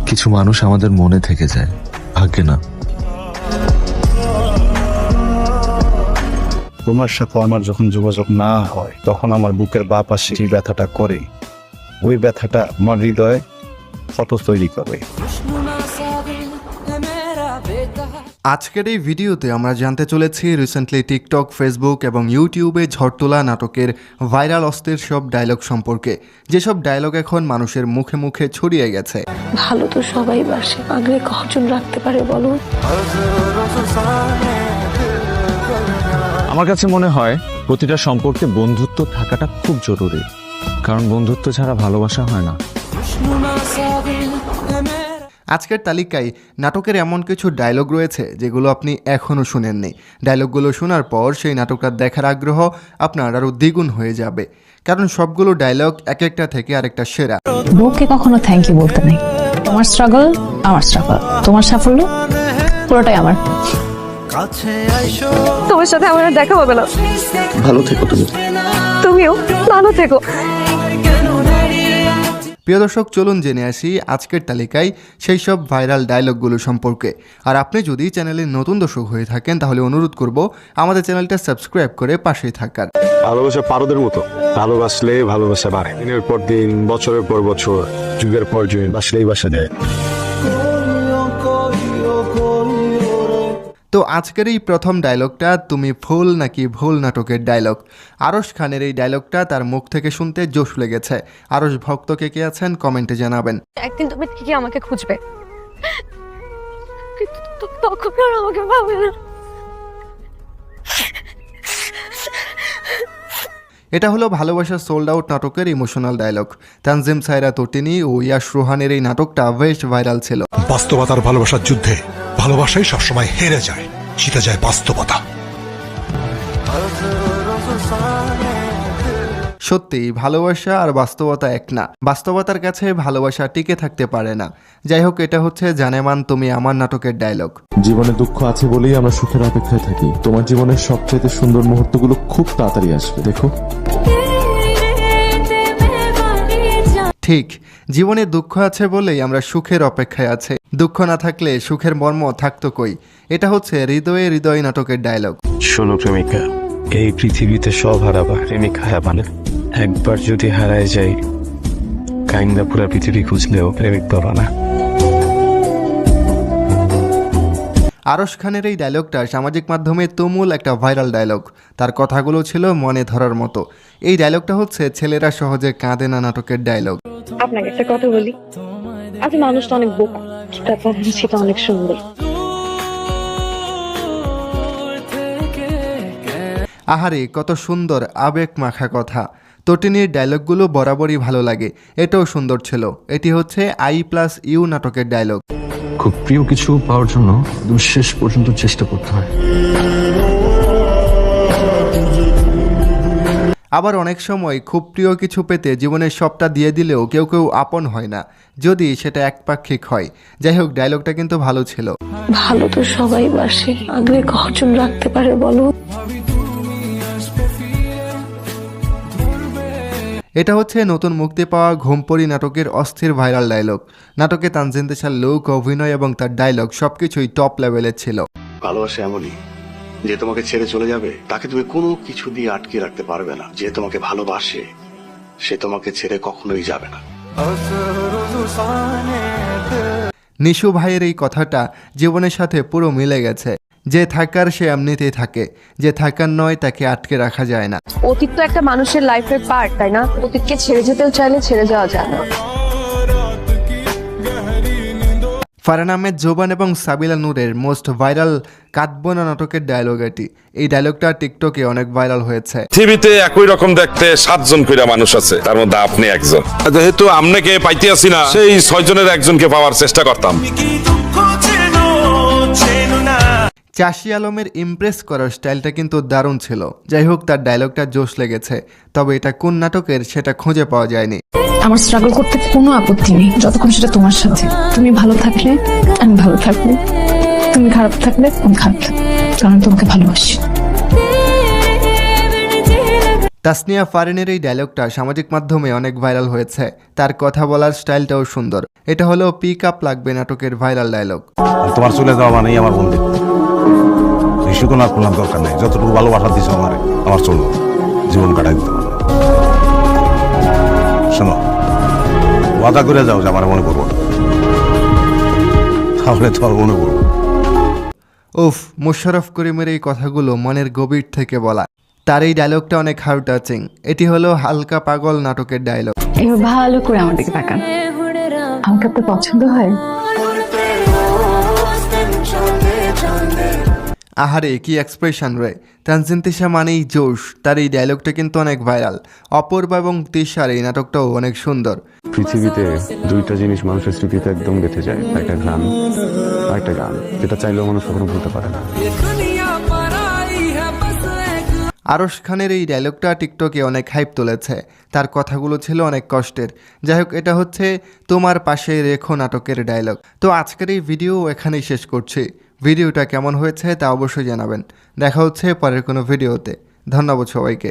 কিছু মানুষ আমাদের মনে থেকে যায়, ভাগ্যে না। তোমার সাথে আমার যখন যোগাযোগ না হয় তখন আমার বুকের বাঁ পাশে যে ব্যথাটা করে, ওই ব্যথাটা আমার হৃদয়ে ক্ষত তৈরি করে। আজকের এই ভিডিওতে আমরা জানতে চলেছি রিসেন্টলি টিকটক, ফেসবুক এবং ইউটিউবে ঝড় তোলা নাটকের ভাইরাল অস্থির সব ডায়লগ সম্পর্কে, যেসব ডায়লগ এখন মানুষের মুখে মুখে ছড়িয়ে গেছে। ভালো তো সবাই বাসে, আগে কজন রাখতে পারে বলো? আমার কাছে মনে হয় প্রতিটা সম্পর্কে বন্ধুত্ব থাকাটা খুব জরুরি, কারণ বন্ধুত্ব ছাড়া ভালোবাসা হয় না। আজকের তালিকায় নাটকের এমন কিছু ডায়লগ রয়েছে যেগুলো আপনি এখনও শুনেননি। ডায়লগগুলো শোনার পর সেই নাটকটা দেখার আগ্রহ আপনার আরও দ্বিগুণ হয়ে যাবে, কারণ সবগুলো ডায়লগ এক একটা থেকে আরেকটা সেরা। বউকে কখনো থ্যাংক ইউ বলতে নেই। তোমার স্ট্রাগল আমার স্ট্রাগল, তোমার সাফল্য পুরোটাই আমার। তোমার সাথে আমার আর দেখা হবে না। ভালো থেকো তুমি। তুমিও ভালো থেকো। প্রিয় দর্শক, চলুন জেনে আসি আজকের তালিকায় সেই সব ভাইরাল ডায়লগগুলো সম্পর্কে। আর আপনি যদি চ্যানেলে নতুন দর্শক হয়ে থাকেন তাহলে অনুরোধ করব আমাদের চ্যানেলটা সাবস্ক্রাইব করে পাশেই থাকার। ভালোবাসা পারদের মতো, ভালোবাসলে ভালোবাসা বাড়ে। দিনের পর দিন, বছরের পর বছর, যুগের পর যুগ বাসলেই বাসা যায়। তো আজকের এই প্রথম ডায়লগটা তুমি ফুল নাকি ভুল নাটকের ডায়লগ। আরশ খানের এই ডায়লগটা তার মুখ থেকে শুনতে জোশ লেগেছে। আরশ ভক্ত কে কে আছেন কমেন্টে জানাবেন। একদিন তুমি ঠিকই আমাকে খুঁজবে, কিন্তু তখন আর আমাকে পাবে না। এটা হলো ভালোবাসা সোল্ড আউট নাটকের ইমোশনাল ডায়লগ। তানজিম সায়রা তটিনী ও ইয়াশ রোহানের এই নাটকটা বেশ ভাইরাল ছিল। বাস্তবতার ভালোবাসার যুদ্ধে ভালোবাসাই সবসময় হেরে যায়, জিতে যায় বাস্তবতা। সত্যি ভালোবাসা আর বাস্তবতা এক না। বাস্তবতার কাছে ভালোবাসা টিকে থাকতে পারে না। যাই হোক, এটা হচ্ছে জানেমান তুমি আমার নাটকের ডায়লগ। জীবনে দুঃখ আছে বলেই আমরা সুখের অপেক্ষায় থাকি। তোমার জীবনের সবচেয়ে সুন্দর মুহূর্তগুলো খুব তাড়াতাড়ি আসবে, দেখো। ঠিক, জীবনে দুঃখ আছে বলেই আমরা সুখের অপেক্ষায় আছে। দুঃখ না থাকলে সুখের মর্ম থাকতো কই। এটা হচ্ছে হৃদয়ে হৃদয় নাটকের ডায়লগ। শোনো প্রেমিকা, এই পৃথিবীতে সব হারাবা, প্রেমিকা হারাবা না। একবার যদি হারায় যাই, কাইন্দা পুরা পৃথিবী খুঁজলেও প্রেমিক পাবা না। আরশ খানের এই ডায়লগটা সামাজিক মাধ্যমে তুমুল একটা ভাইরাল ডায়লগ। তার কথাগুলো ছিল মনে ধরার মতো। এই ডায়লগটা হচ্ছে ছেলেরা সহজে কাঁদে না নাটকের ডায়লগ। আপনাকে একটা কথা বলি, আপনি মানুষটা অনেক বোকা, সেটা অনেক সুন্দর। আহারে, কত সুন্দর আবেগ মাখা কথা। তটিনীর ডায়লগগুলো বরাবরই ভালো লাগে, এটাও সুন্দর ছিল। এটি হচ্ছে I+U নাটকের ডায়লগ। খুব প্রিয় কিছু পাওয়ার জন্য শেষ পর্যন্ত চেষ্টা করতে হয়। আবার অনেক সময় খুব প্রিয় কিছু পেতে জীবনের সবটা দিয়ে দিলেও কেউ কেউ আপন হয় না, যদি সেটা একপাক্ষিক হয়। যাই হোক, ডায়লগটা কিন্তু ভালো ছিল। ভালো তো সবাই বাসে, আগে কজন রাখতে পারে বলো? এটা হচ্ছে নতুন মুক্তি পাওয়া ঘুমপড়ি নাটকের অস্থির ভাইরাল ডায়লগ। নাটকে তানজিন দেশার লুক, অভিনয় এবং তার ডায়লগ সবকিছুই টপ লেভেলের ছিল। ভালোবাসা এমনই যে তোমাকে ছেড়ে চলে যাবে, তাকে তুমি কোনো কিছু দিয়ে আটকে রাখতে পারবে না। যে তোমাকে ভালোবাসে সে তোমাকে ছেড়ে কখনোই যাবে না। নিশু ভাইয়ের এই কথাটা জীবনের সাথে পুরো মিলে গেছে। যে থাকার সে এমনিতেই থাকে, যে থাকার নয় তাকে আটকে রাখা যায় না। অতীত তো একটা মানুষের লাইফের পার্ট, তাই না? অতীতকে ছেড়ে যেতেও চাইলে ছেড়ে যাওয়া যায় না। ফারহান আহমেদ জোবান এবং সাবিলা নূরের মোস্ট ভাইরাল কাঁদবোনা নাটকের ডায়লগ এটি। এই ডায়লগটা টিকটকে অনেক ভাইরাল হয়েছে। পৃথিবীতে একই রকম দেখতে 7 জন কইরা মানুষ আছে, তার মধ্যে আপনি একজন। যেহেতু আপনাকে পাইতে আসি না, সেই 6 জনের একজনকে পাওয়ার চেষ্টা করতাম। চাষি আলমের ইমপ্রেস করার স্টাইলটা কিন্তু দারুণ ছিল। যাই হোক, তার ডায়লগটা জোশ লেগেছে, তবে এটা কোন নাটকের সেটা খুঁজে পাওয়া যায়নি। আমার স্ট্রাগল করতে কোনো আপত্তি নেই, যতক্ষণ সেটা তোমার সাথে। তুমি ভালো থাকলে আমি ভালো থাকবো, তুমি খারাপ থাকলে আমি খারাপ থাকবো, কারণ তোমাকে ভালোবাসি। তাসনিয়া ফারিনের এই ডায়লগটা সামাজিক মাধ্যমে অনেক ভাইরাল হয়েছে। তার কথা বলার স্টাইলটাও সুন্দর। এটা হলো পিক আপ লাগবে নাটকের ভাইরাল ডায়লগ। তোমার চলে যাওয়া মানেই আমার বন্ধুত্ব, বেশি কোনো আর কোনো দরকার নেই। যতটুকু ভালোবাসা দিছো আমার চলবো, জীবন কাটাই দিতে পারবো। শোনো, ওয়াদা করে যাও যে আমার মনে করবো না, তাহলে তোমার মনে করবো। উফ, মোশাররফ করিমের এই কথাগুলো মনের গভীর থেকে বলা। তার এই ডায়লগটা অনেক হার্ট টাচিং। এটি হলো হালকা পাগল নাটকের ডায়লগ। এবার ভালো করে আমার দিকে তাকান। আমাকে আপনার পছন্দ হয়? আহারে কি এক্সপ্রেশন রে! তানজিন তিশা মানেই জোশ। তার এই ডায়লগটা কিন্তু অনেক ভাইরাল। অপূর্বা এবং তিশার এই নাটকটাও অনেক সুন্দর। পৃথিবীতে দুইটা জিনিস মানুষের স্মৃতিতে একদম গেঁথে যায়, একটা গান আর একটা গান, যেটা চাইলেও মানুষ কখনো ভুলতে পারে না। আরশ খানের এই ডায়লগটা টিকটকে অনেক হাইপ তুলেছে। তার কথাগুলো ছিল অনেক কষ্টের। যাই হোক, এটা হচ্ছে তোমার পাশে রেখো নাটকের ডায়লগ। তো আজকের এই ভিডিও এখানেই শেষ করছি। ভিডিওটা কেমন হয়েছে তা অবশ্যই জানাবেন। দেখা হচ্ছে পরের কোনো ভিডিওতে। ধন্যবাদ সবাইকে।